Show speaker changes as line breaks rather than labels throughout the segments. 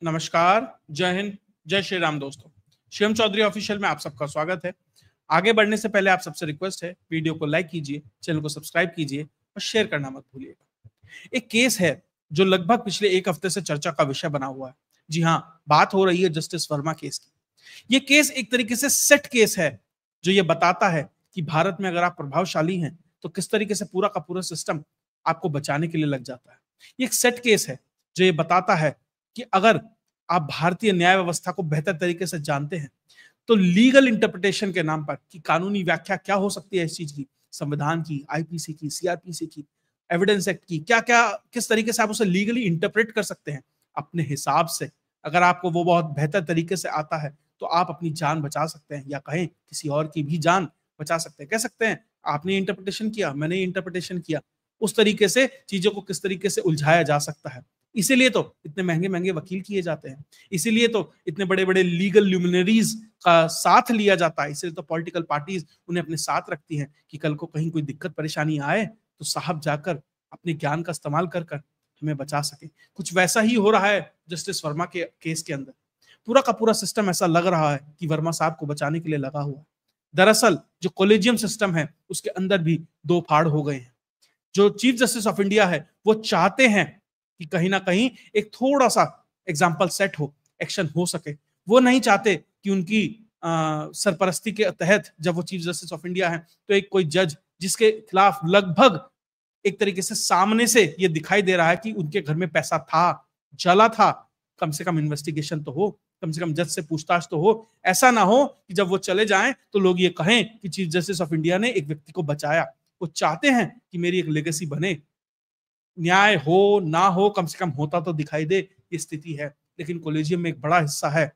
नमस्कार, जय हिंद, जय श्री राम दोस्तों। शिवम चौधरी ऑफिशियल में आप सबका स्वागत है। आगे बढ़ने से पहले आप सबसे रिक्वेस्ट है, वीडियो को लाइक कीजिए, चैनल को सब्सक्राइब कीजिए और शेयर करना मत भूलिएगा। एक केस है जो लगभग पिछले एक हफ्ते से चर्चा का विषय बना हुआ है। जी हाँ, बात हो रही है जस्टिस वर्मा केस की। ये केस एक तरीके से सेट केस है जो ये बताता है कि भारत में अगर आप प्रभावशाली हैं तो किस तरीके से पूरा का पूरा सिस्टम आपको बचाने के लिए लग जाता है। ये एक सेट केस है जो ये बताता है कि अगर आप भारतीय न्याय व्यवस्था को बेहतर तरीके से जानते हैं तो लीगल इंटरप्रिटेशन के नाम पर कि कानूनी व्याख्या क्या हो सकती है इस चीज की, संविधान की, आईपीसी की, सीआरपीसी की, एविडेंस एक्ट की, क्या क्या किस तरीके से आप उसे लीगली इंटरप्रेट कर सकते हैं अपने हिसाब से। अगर आपको वो बहुत बेहतर तरीके से आता है तो आप अपनी जान बचा सकते हैं, या कहें किसी और की भी जान बचा सकते हैं। कह सकते हैं आपने इंटरप्रिटेशन किया, मैंने इंटरप्रिटेशन किया, उस तरीके से चीजों को किस तरीके से उलझाया जा सकता है। इसीलिए तो इतने महंगे महंगे वकील किए जाते हैं, इसीलिए तो इतने बड़े बड़े लीगल ल्यूमिनरीज का साथ लिया जाता है, इसलिए तो पॉलिटिकल पार्टीज उन्हें अपने साथ रखती हैं कि कल को कहीं कोई दिक्कत परेशानी आए तो साहब जाकर अपने ज्ञान का इस्तेमाल कर कर हमें बचा सके। कुछ वैसा ही हो रहा है जस्टिस वर्मा के केस के अंदर। पूरा का पूरा सिस्टम ऐसा लग रहा है कि वर्मा साहब को बचाने के लिए लगा हुआ है। दरअसल जो कॉलेजियम सिस्टम है उसके अंदर भी दो फाड़ हो गए हैं। जो चीफ जस्टिस ऑफ इंडिया है वो चाहते हैं कि कहीं ना कहीं एक थोड़ा सा एग्जाम्पल सेट हो, एक्शन हो सके। वो नहीं चाहते कि उनकी सरपरस्ती के तहत जब वो चीफ जस्टिस ऑफ इंडिया है तो एक कोई जज जिसके खिलाफ लगभग एक तरीके से सामने से ये दिखाई दे रहा है कि उनके घर में पैसा था, जला था, कम से कम इन्वेस्टिगेशन तो हो, कम से कम जज से पूछताछ तो हो। ऐसा ना हो कि जब वो चले जाएं तो लोग ये कहें कि चीफ जस्टिस ऑफ इंडिया ने एक व्यक्ति को बचाया। वो चाहते हैं कि मेरी एक लेगेसी बने, न्याय हो ना हो कम से कम होता तो दिखाई दे, ये स्थिति है। लेकिन कॉलेजियम में एक बड़ा हिस्सा है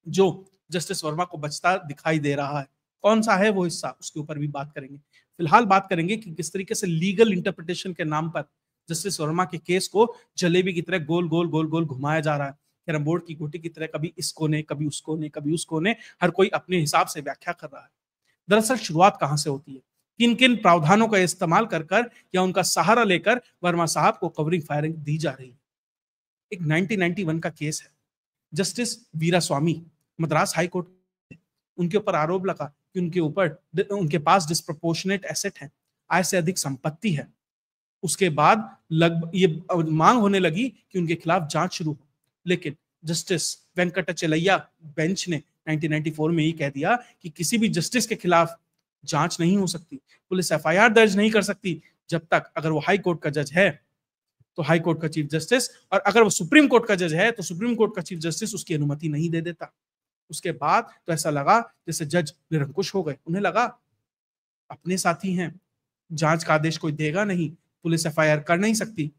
जो जस्टिस वर्मा को बचता दिखाई दे रहा है। कौन सा है वो हिस्सा, उसके ऊपर भी बात करेंगे। फिलहाल बात करेंगे कि किस तरीके से लीगल इंटरप्रिटेशन के नाम पर जस्टिस वर्मा के केस को जलेबी की तरह गोल गोल गोल गोल घुमाया जा रहा है, कैरम बोर्ड की गोटी की तरह, कभी इस कोने कभी उस कोने कभी उस कोने, हर कोई अपने हिसाब से व्याख्या कर रहा है। दरअसल शुरुआत कहां से होती है, किन किन प्रावधानों का इस्तेमाल कर कर या उनका सहारा लेकर वर्मा साहब को कवरिंग फायरिंग दी जा रही है। एक 1991 का केस है। जस्टिस वीरा स्वामी मद्रास हाई कोर्ट, उनके ऊपर आरोप लगा कि उनके पास डिस्प्रोपोर्शनेट एसेट है, आय से अधिक संपत्ति है। उसके बाद लगभग ये मांग होने लगी कि उनके खिलाफ जांच शुरू हो, लेकिन जस्टिस वेंकटचलैया बेंच ने 1994 में ही कह दिया कि किसी भी जस्टिस के खिलाफ जांच नहीं हो सकती, पुलिस एफआईआर दर्ज नहीं कर सकती जब तक अगर वो हाई कोर्ट का जज है तो हाई कोर्ट का चीफ जस्टिस, और अगर वो सुप्रीम कोर्ट का जज है तो सुप्रीम कोर्ट का चीफ जस्टिस उसकी अनुमति नहीं दे देता। उसके बाद तो ऐसा लगा जैसे जज निरंकुश हो गए। उन्हें लगा अपने साथी हैं, जांच का आदेश कोई देगा नहीं, पुलिस एफआईआर कर नहीं सकती।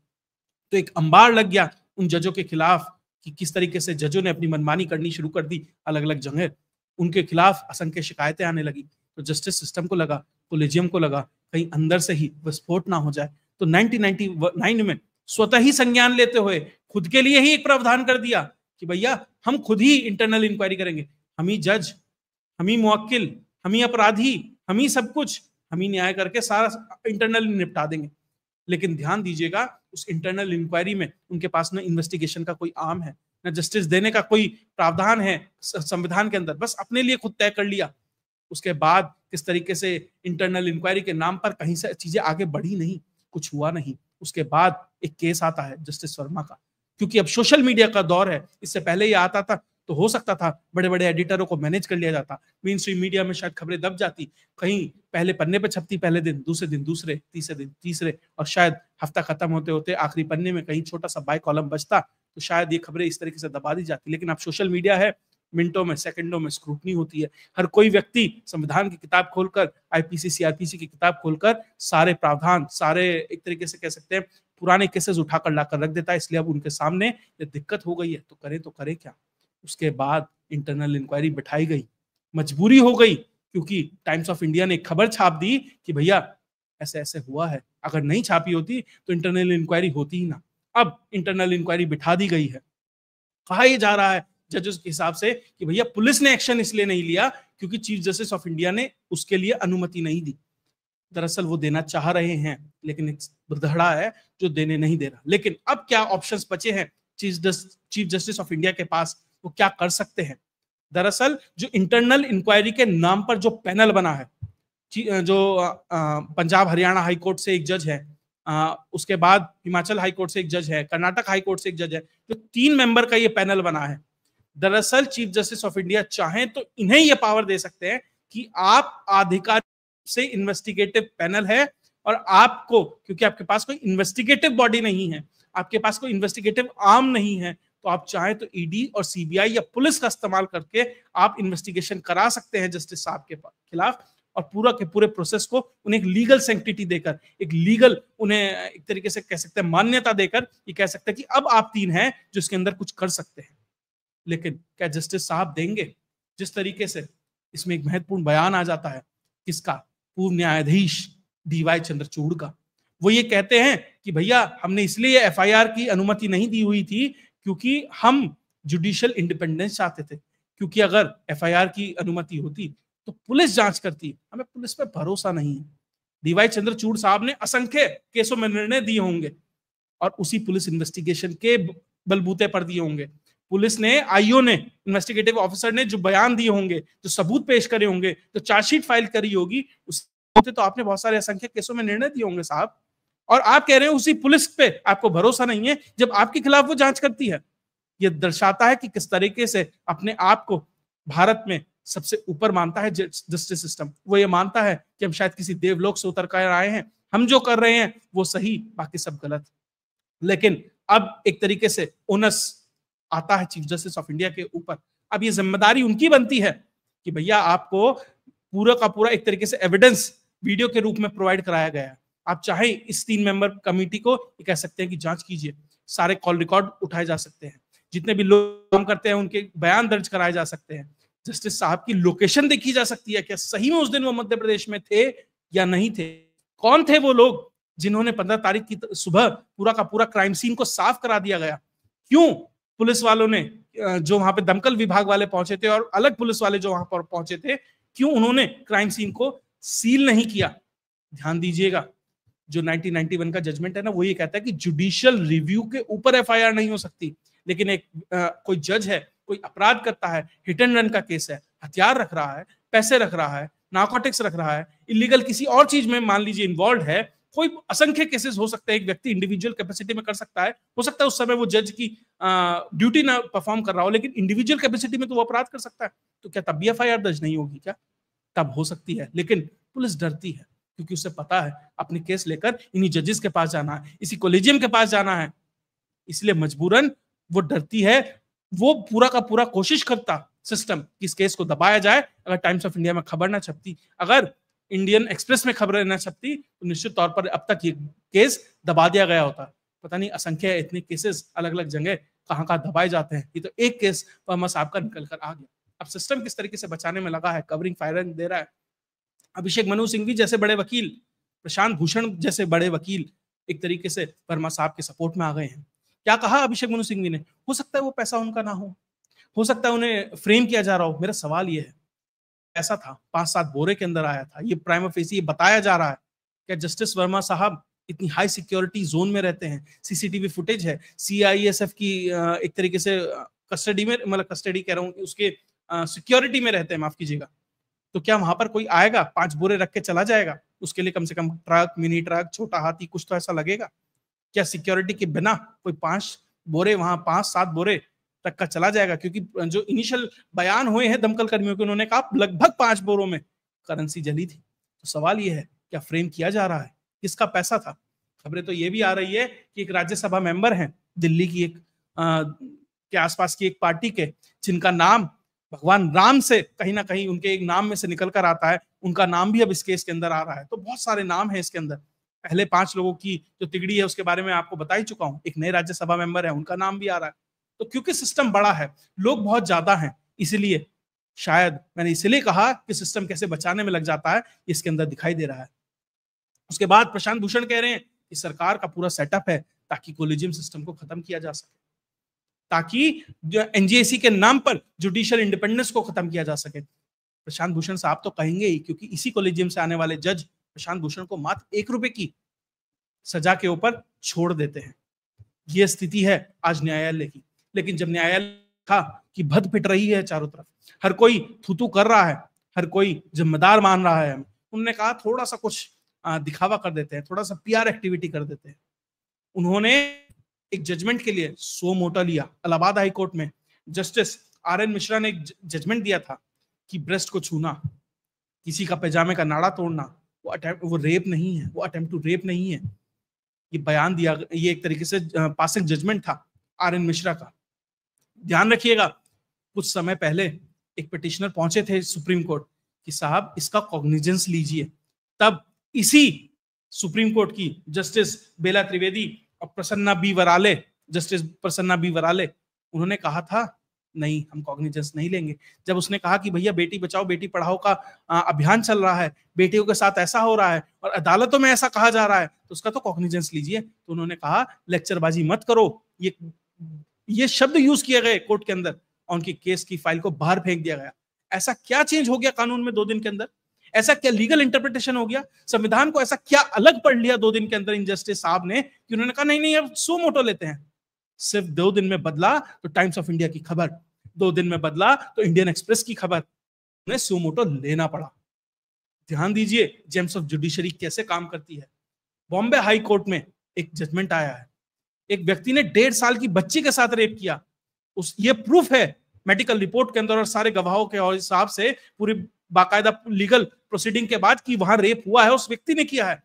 तो एक अंबार लग गया उन जजों के खिलाफ कि किस तरीके से जजों ने अपनी मनमानी करनी शुरू कर दी अलग अलग जगह। उनके खिलाफ असंख्य शिकायतें आने लगी। तो जस्टिस सिस्टम को लगा, कॉलेजियम को लगा कहीं अंदर से ही विस्फोट ना हो जाए। तो 1999 में स्वतः ही संज्ञान लेते हुए खुद के लिए ही एक प्रावधान कर दिया कि भैया हम खुद ही इंटरनल इंक्वायरी करेंगे, हम ही जज, हम ही मुवक्किल, हम ही अपराधी, हम ही सब कुछ, हम ही न्याय करके सारा इंटरनल निपटा देंगे। लेकिन ध्यान दीजिएगा उस इंटरनल इंक्वायरी में उनके पास न इन्वेस्टिगेशन का कोई आर्म है, न जस्टिस देने का कोई प्रावधान है संविधान के अंदर, बस अपने लिए खुद तय कर लिया। उसके बाद किस तरीके से इंटरनल इंक्वायरी के नाम पर कहीं से चीजें आगे बढ़ी नहीं, कुछ हुआ नहीं। उसके बाद एक केस आता है जस्टिस वर्मा का, क्योंकि अब सोशल मीडिया का दौर है। इससे पहले ये आता था तो हो सकता था बड़े बड़े एडिटरों को मैनेज कर लिया जाता, मेन स्ट्रीम मीडिया में शायद खबरें दब जाती, कहीं पहले पन्ने पे छपती पहले दिन, दूसरे दिन दूसरे, तीसरे दिन तीसरे, और शायद हफ्ता खत्म होते होते आखिरी पन्ने में कहीं छोटा सा बाय कॉलम बचता, तो शायद ये खबरें इस तरीके से दबा दी जाती। लेकिन अब सोशल मीडिया है, मिनटों में सेकंडों में स्क्रूटनी होती है। हर कोई व्यक्ति संविधान की किताब खोलकर, आईपीसी सीआरपीसी की किताब खोलकर सारे प्रावधान, सारे एक तरीके से कह सकते हैं पुराने केसेस उठाकर लाकर रख देता है। इसलिए अब उनके सामने ये दिक्कत हो गई है तो करें क्या। उसके बाद इंटरनल इंक्वायरी बिठाई गई, मजबूरी हो गई, क्योंकि टाइम्स ऑफ इंडिया ने एक खबर छाप दी कि भैया ऐसे ऐसे हुआ है, अगर नहीं छापी होती तो इंटरनल इंक्वायरी होती ही ना। अब इंटरनल इंक्वायरी बिठा दी गई है। कहा यह जा रहा है जजेस के हिसाब से कि भैया पुलिस ने एक्शन इसलिए नहीं लिया क्योंकि चीफ जस्टिस ऑफ इंडिया ने उसके लिए अनुमति नहीं दी। दरअसल वो देना चाह रहे हैं, लेकिन एक धड़ा है जो देने नहीं दे रहा। लेकिन अब क्या ऑप्शंस बचे हैं चीफ जस्टिस ऑफ इंडिया के पास वो क्या कर सकते हैं। दरअसल जो इंटरनल इंक्वायरी के नाम पर जो पैनल बना है, जो पंजाब हरियाणा हाई कोर्ट से एक जज है, उसके बाद हिमाचल हाई कोर्ट से एक जज है, कर्नाटक हाई कोर्ट से एक जज है, जो 3 मेंबर का ये पैनल बना है। दरअसल चीफ जस्टिस ऑफ इंडिया चाहें तो इन्हें ये पावर दे सकते हैं कि आप आधिकारिक से इन्वेस्टिगेटिव पैनल है, और आपको, क्योंकि आपके पास कोई इन्वेस्टिगेटिव बॉडी नहीं है, आपके पास कोई इन्वेस्टिगेटिव आर्म नहीं है, तो आप चाहें तो ईडी और सीबीआई या पुलिस का इस्तेमाल करके आप इन्वेस्टिगेशन करा सकते हैं जस्टिस साहब के खिलाफ, और पूरा के पूरे प्रोसेस को उन्हें एक लीगल सैंक्टिटी देकर, एक लीगल उन्हें एक तरीके से कह सकते हैं मान्यता देकर ये कह सकते हैं कि अब आप 3 हैं जो इसके अंदर कुछ कर सकते हैं। लेकिन क्या जस्टिस साहब देंगे? जिस तरीके से इसमें एक महत्वपूर्ण बयान आ जाता है किसका, पूर्व न्यायाधीश डीवाई चंद्रचूड़ का, वो ये कहते हैं कि भैया हमने इसलिए एफआईआर की अनुमति नहीं दी हुई थी क्योंकि हम जुडिशियल इंडिपेंडेंस चाहते थे, क्योंकि अगर एफआईआर की अनुमति होती तो पुलिस जांच करती, हमें पुलिस पे भरोसा नहीं है। डीवाई चंद्रचूड़ साहब ने असंख्य केसों में निर्णय दिए होंगे और उसी पुलिस इन्वेस्टिगेशन के बलबूते पर दिए होंगे। पुलिस ने, आईओ ने, इन्वेस्टिगेटिव ऑफिसर ने जो बयान दिए होंगे, जो सबूत पेश करे होंगे, जो चार्जशीट फाइल करी होगी, उस तो आपने बहुत सारे असंख्य केसों में निर्णय दिए होंगे साहब, और आप कह रहे हो उसी पुलिस पे आपको भरोसा नहीं है जब आपके खिलाफ वो जांच करती है। यह दर्शाता है कि किस तरीके से अपने आप को भारत में सबसे ऊपर मानता है जस्टिस सिस्टम। वो ये मानता है कि हम शायद किसी देवलोक से उतर कर आए हैं, हम जो कर रहे हैं वो सही, बाकी सब गलत। लेकिन अब एक तरीके से ओनस आता है चीफ जस्टिस ऑफ इंडिया के ऊपर। अब ये जिम्मेदारी उनकी बनती है कि भैया आपको पूरा का पूरा एक तरीके से एविडेंस वीडियो के रूप में प्रोवाइड कराया गया है। आप चाहे इस 3 मेंबर कमेटी को कह सकते हैं कि जांच कीजिए, सारे कॉल रिकॉर्ड उठाए जा सकते हैं, जितने भी लोग काम करते हैं उनके बयान दर्ज कराए जा सकते हैं, जस्टिस साहब की लोकेशन देखी जा सकती है, क्या सही में उस दिन वो मध्य प्रदेश में थे या नहीं थे, कौन थे वो लोग जिन्होंने 15 तारीख की सुबह पूरा का पूरा क्राइम सीन को साफ करा दिया गया, क्यों पुलिस वालों ने, जो वहां पे दमकल विभाग वाले पहुंचे थे और अलग पुलिस वाले जो वहां पर पहुंचे थे, क्यों उन्होंने क्राइम सीन को सील नहीं किया। ध्यान दीजिएगा, जो 1991 का जजमेंट है ना, वो ये कहता है कि जुडिशियल रिव्यू के ऊपर एफआईआर नहीं हो सकती, लेकिन एक कोई जज है, कोई अपराध करता है, हिट एंड रन का केस है, हथियार रख रहा है, पैसे रख रहा है, नार्कोटिक्स रख रहा है, इलीगल किसी और चीज में मान लीजिए इन्वॉल्व है, कोई असंख्य केसेस हो सकते हैं, एक व्यक्ति इंडिविजुअल कैपेसिटी में कर सकता है, हो सकता है उस समय वो जज की ड्यूटी ना परफॉर्म कर रहा हो, लेकिन इंडिविजुअल कैपेसिटी में तो वो अपराध कर सकता है। तो क्या तब भी एफआईआर दर्ज नहीं होगी क्या? तब हो सकती है, लेकिन पुलिस डरती है क्योंकि उसे पता है अपने केस लेकर इन्हीं जजेस के पास जाना है, इसी कॉलेजियम के पास जाना है, इसलिए मजबूरन वो डरती है। वो पूरा का पूरा कोशिश करता सिस्टम कि इस केस को दबाया जाए। अगर टाइम्स ऑफ इंडिया में खबर ना छपती, अगर इंडियन एक्सप्रेस में खबरें ना छपती, तो निश्चित तौर पर अब तक ये केस दबा दिया गया होता। पता नहीं असंख्य इतने केसेस अलग अलग जगह कहाँ कहाँ दबाए जाते हैं, ये तो एक केस वर्मा साहब का निकल कर आ गया। अब सिस्टम किस तरीके से बचाने में लगा है, कवरिंग फायरिंग दे रहा है। अभिषेक मनु सिंघवी जैसे बड़े वकील, प्रशांत भूषण जैसे बड़े वकील एक तरीके से वर्मा साहब के सपोर्ट में आ गए हैं। क्या कहा अभिषेक मनु सिंघवी ने? हो सकता है वो पैसा उनका ना हो सकता है उन्हें फ्रेम किया जा रहा हो। मेरा सवाल ये है, ऐसा था 5-7 बोरे के अंदर आया था, ये प्राइमा फेसी ये बताया जा रहा है, क्या जस्टिस वर्मा साहब इतनी हाई सिक्योरिटी जोन में रहते हैं? सीसीटीवी फुटेज है, सीआईएसएफ की एक तरीके से कस्टडी में, मतलब कस्टडी कह रहा हूँ, उसके सिक्योरिटी में रहते हैं, माफ कीजिएगा। तो क्या वहां पर कोई आएगा 5 बोरे रख के चला जाएगा? उसके लिए कम से कम ट्रक, मिनी ट्रक, छोटा हाथी, कुछ तो ऐसा लगेगा। क्या सिक्योरिटी के बिना कोई 5 बोरे वहां 5-7 बोरे तक का चला जाएगा? क्योंकि जो इनिशियल बयान हुए हैं दमकल कर्मियों के, उन्होंने कहा लगभग 5 बोरों में करेंसी जली थी। तो सवाल ये है, क्या फ्रेम किया जा रहा है? किसका पैसा था? खबरें तो ये भी आ रही है कि एक राज्यसभा मेंबर है दिल्ली की एक के आसपास की एक पार्टी के, जिनका नाम भगवान राम से कहीं ना कहीं उनके एक नाम में से निकल कर आता है, उनका नाम भी अब इस केस के अंदर आ रहा है। तो बहुत सारे नाम है इसके अंदर। पहले 5 लोगों की जो तिगड़ी है उसके बारे में आपको बता ही चुका हूं, एक नए राज्यसभा मेंबर है, उनका नाम भी आ रहा है। तो क्योंकि सिस्टम बड़ा है, लोग बहुत ज्यादा हैं, इसलिए शायद मैंने इसलिए कहा कि सिस्टम कैसे बचाने में लग जाता है, इसके अंदर दिखाई दे रहा है। उसके बाद प्रशांत भूषण कह रहे हैं कि सरकार का पूरा सेटअप है ताकि कोलिजियम सिस्टम को खत्म किया जा सके, ताकि जो एनजीएसी के नाम पर जुडिशियल इंडिपेंडेंस को खत्म किया जा सके। प्रशांत भूषण साहब तो कहेंगे ही, क्योंकि इसी कॉलेजियम से आने वाले जज प्रशांत भूषण को मात्र 1 रुपए की सजा के ऊपर छोड़ देते हैं। ये स्थिति है आज न्यायालय की। लेकिन जब न्यायालय था कि भद पिट रही है चारों तरफ, हर कोई थूथू कर रहा है, हर कोई जिम्मेदार मान रहा है, उन्होंने कहा थोड़ा सा कुछ दिखावा कर देते हैं, थोड़ा सा पीआर एक्टिविटी कर देते हैं। उन्होंने एक जजमेंट के लिए सो मोटा लिया इलाहाबाद हाई कोर्ट में। Justice R N. मिश्रा ने एक जजमेंट दिया था कि ब्रेस्ट को छूना, किसी का पैजामे का नाड़ा तोड़ना, वो रेप नहीं है, वो अटेम्प्ट टू रेप नहीं है। ये बयान दिया, ये एक तरीके से पासिंग जजमेंट था आर.एन. मिश्रा का। ध्यान रखिएगा, कुछ समय पहले एक पिटिशनर पहुंचे थे सुप्रीम कोर्ट कि साहब इसका कॉग्निजेंस लीजिए। तब इसी सुप्रीम कोर्ट की जस्टिस बेला त्रिवेदी और Prasanna B वराले, justice Prasanna B वराले, उन्होंने कहा था नहीं, हम कॉग्निजेंस नहीं लेंगे। जब उसने कहा कि भैया बेटी बचाओ बेटी पढ़ाओ का अभियान चल रहा है, बेटियों के साथ ऐसा हो रहा है और अदालतों में ऐसा कहा जा रहा है, तो उसका तो कॉग्निजेंस लीजिए। तो उन्होंने कहा लेक्चरबाजी मत करो। ये शब्द यूज किए गए कोर्ट के अंदर और उनकी केस की फाइल को बाहर फेंक दिया गया। ऐसा क्या चेंज हो गया कानून में 2 दिन के अंदर? ऐसा क्या लीगल इंटरप्रिटेशन हो गया? संविधान को ऐसा क्या अलग पढ़ लिया 2 दिन के अंदर इन जस्टिस साहब ने कि उन्होंने कहा नहीं नहीं अब सो मोटो लेते हैं। सिर्फ 2 दिन में बदला तो टाइम्स ऑफ इंडिया की खबर, 2 दिन में बदला तो इंडियन एक्सप्रेस की खबर, उन्हें सो मोटो लेना पड़ा। ध्यान दीजिए जेम्स ऑफ जुडिशरी कैसे काम करती है। बॉम्बे हाई कोर्ट में एक जजमेंट आया है, एक व्यक्ति ने 1.5 साल की बच्ची के साथ रेप किया। ये प्रूफ है मेडिकल रिपोर्ट के अंदर और सारे गवाहों के हिसाब से, पूरी बाकायदा लीगल प्रोसीडिंग के बाद कि वहां रेप हुआ है, उस व्यक्ति ने किया है।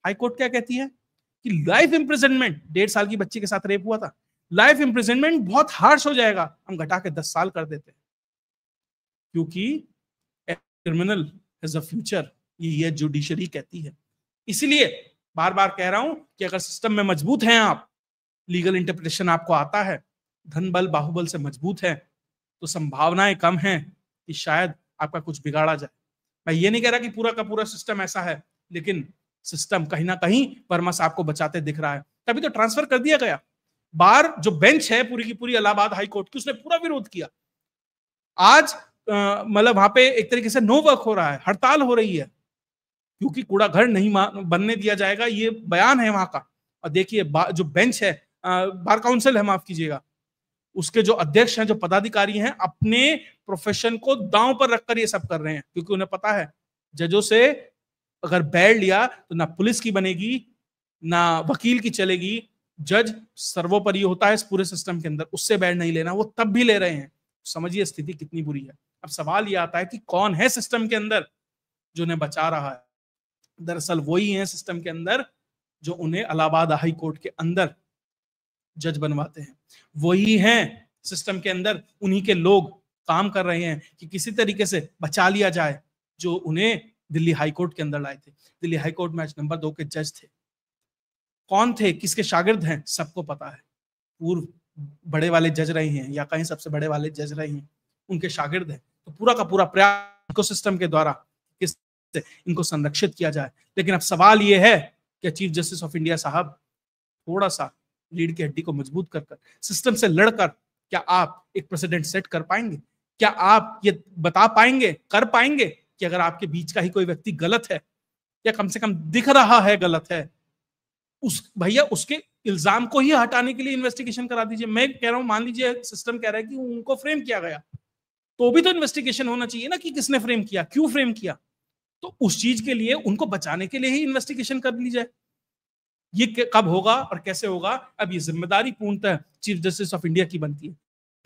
हाई कोर्ट क्या कहती है कि लाइफ इंप्रिजनमेंट, 1.5 साल की बच्ची के साथ रेप हुआ था, लाइफ इंप्रिजनमेंट बहुत हार्श हो जाएगा, हम घटा के 10 साल कर देते हैं, क्योंकि क्रिमिनल हैज अ फ्यूचर, ये जुडिशरी कहती है। इसलिए बार बार कह रहा हूं कि अगर सिस्टम में मजबूत हैं आप, लीगल इंटरप्रिटेशन आपको आता है, धन बल बाहुबल से मजबूत है, तो संभावनाएं कम हैं कि शायद आपका कुछ बिगाड़ा जाए। मैं ये नहीं कह रहा कि पूरा का पूरा सिस्टम ऐसा है, लेकिन सिस्टम कहीं ना कहीं वर्मा साहब को बचाते दिख रहा है। तभी तो ट्रांसफर कर दिया गया। बार जो बेंच है पूरी की पूरी इलाहाबाद हाई कोर्ट की, उसने पूरा विरोध किया। आज मतलब वहां पे एक तरीके से नो वर्क हो रहा है, हड़ताल हो रही है, क्योंकि कूड़ा घर नहीं बनने दिया जाएगा, ये बयान है वहां का। और देखिए जो बेंच है, बार काउंसिल है, माफ कीजिएगा, उसके जो अध्यक्ष हैं, जो पदाधिकारी हैं, अपने प्रोफेशन को दांव पर रखकर ये सब कर रहे हैं, क्योंकि उन्हें पता है जजों से अगर बैठ लिया तो ना पुलिस की बनेगी ना वकील की चलेगी। जज सर्वोपरि होता है इस पूरे सिस्टम के अंदर, उससे बैठ नहीं लेना, वो तब भी ले रहे हैं। समझिए स्थिति कितनी बुरी है। अब सवाल ये आता है कि कौन है सिस्टम के अंदर जो उन्हें बचा रहा है? दरअसल वही है सिस्टम के अंदर जो उन्हें इलाहाबाद हाई कोर्ट के अंदर जज बनवाते हैं, वही हैं सिस्टम के अंदर, उन्हीं के लोग काम कर रहे हैं कि किसी तरीके से बचा लिया जाए जो उन्हें दिल्ली हाई कोर्ट के अंदर लाए थे। दिल्ली हाई कोर्ट में नंबर 2 के जज थे। कौन थे, किसके शागिर्द हैं, सबको पता है। पूर्व बड़े वाले जज रहे हैं या कहीं सबसे बड़े वाले जज रहे हैं, उनके शागिर्द हैं। तो पूरा का पूरा प्रयास इकोसिस्टम के द्वारा किस इनको संरक्षित किया जाए। लेकिन अब सवाल यह है कि चीफ जस्टिस ऑफ इंडिया साहब थोड़ा सा लीड की हड्डी को मजबूत कर सिस्टम से लड़कर क्या आप एक प्रेसिडेंट सेट कर पाएंगे? क्या आप ये बता पाएंगे, कर पाएंगे कि अगर आपके बीच का ही कोई व्यक्ति गलत है या कम से कम दिख रहा है गलत है, भैया उसके इल्जाम को ही हटाने के लिए इन्वेस्टिगेशन करा दीजिए। मैं कह रहा हूं, मान लीजिए सिस्टम कह रहा है कि उनको फ्रेम किया गया, तो भी तो इन्वेस्टिगेशन होना चाहिए ना कि किसने फ्रेम किया, क्यों फ्रेम किया। तो उस चीज के लिए उनको बचाने के लिए ही इन्वेस्टिगेशन कर ली जाए। ये कब होगा और कैसे होगा, अब ये जिम्मेदारी पूर्णतः चीफ जस्टिस ऑफ इंडिया की बनती है।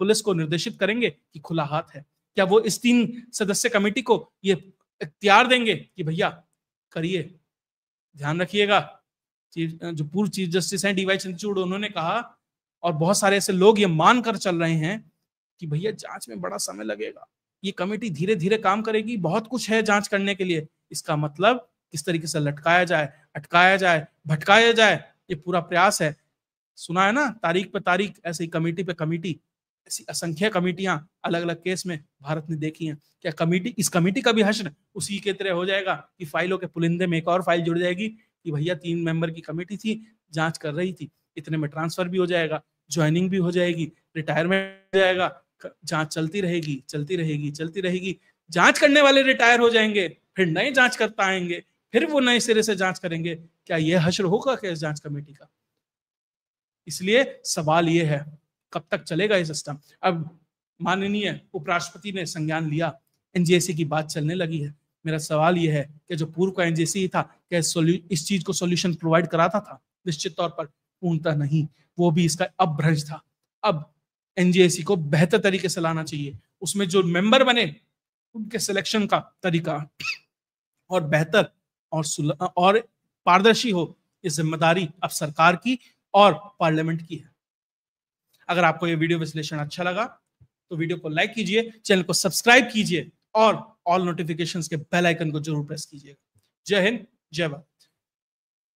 पुलिस को निर्देशित करेंगे कि खुला हाथ है, क्या वो इस 3 सदस्य कमेटी को ये इख्तियार देंगे कि भैया करिए। ध्यान रखिएगा, जो पूर्व चीफ जस्टिस हैं डीवाई चंद्रचूड़, उन्होंने कहा और बहुत सारे ऐसे लोग ये मानकर चल रहे हैं कि भैया जांच में बड़ा समय लगेगा, ये कमेटी धीरे धीरे काम करेगी, बहुत कुछ है जांच करने के लिए। इसका मतलब किस तरीके से लटकाया जाए, अटकाया जाए, भटकाया जाए, ये पूरा प्रयास है। सुना है ना, तारीख पे तारीख ऐसी कमेटी पे कमेटी, ऐसी असंख्य कमेटियां अलग अलग केस में भारत ने देखी हैं। क्या कमेटी, इस कमेटी का भी हश्र उसी के तरह हो जाएगा कि फाइलों के पुलिंदे में एक और फाइल जुड़ जाएगी कि भैया 3 मेंबर की कमेटी थी, जांच कर रही थी, इतने में ट्रांसफर भी हो जाएगा, ज्वाइनिंग भी हो जाएगी, रिटायरमेंट हो जाएगा, जांच चलती रहेगी चलती रहेगी चलती रहेगी। जांच करने वाले रिटायर हो जाएंगे, फिर नए जांच करता आएंगे, फिर वो नए सिरे से जांच करेंगे। क्या यह हश्र होगा क्या इस जांच कमेटी का? इसलिए सवाल ये है कब तक चलेगा ये सिस्टम। अब माननीय उपराष्ट्रपति ने संज्ञान लिया, एनजेसी की बात चलने लगी है। मेरा सवाल यह है कि जो पूर्व का एनजेसी था क्या इस चीज को सॉल्यूशन प्रोवाइड कराता था? निश्चित तौर पर पूर्णतः नहीं, वो भी इसका अपभ्रंश था। अब एनजेसी को बेहतर तरीके से लाना चाहिए, उसमें जो मेंबर बने उनके सिलेक्शन का तरीका और बेहतर और पारदर्शी हो, ये जिम्मेदारी अब सरकार की और पार्लियामेंट की है। अगर आपको ये वीडियो विश्लेषण अच्छा लगा तो वीडियो को लाइक कीजिए, चैनल को सब्सक्राइब कीजिए और ऑल नोटिफिकेशंस के बेल आइकन को जरूर प्रेस कीजिएगा। जय हिंद, जय भारत।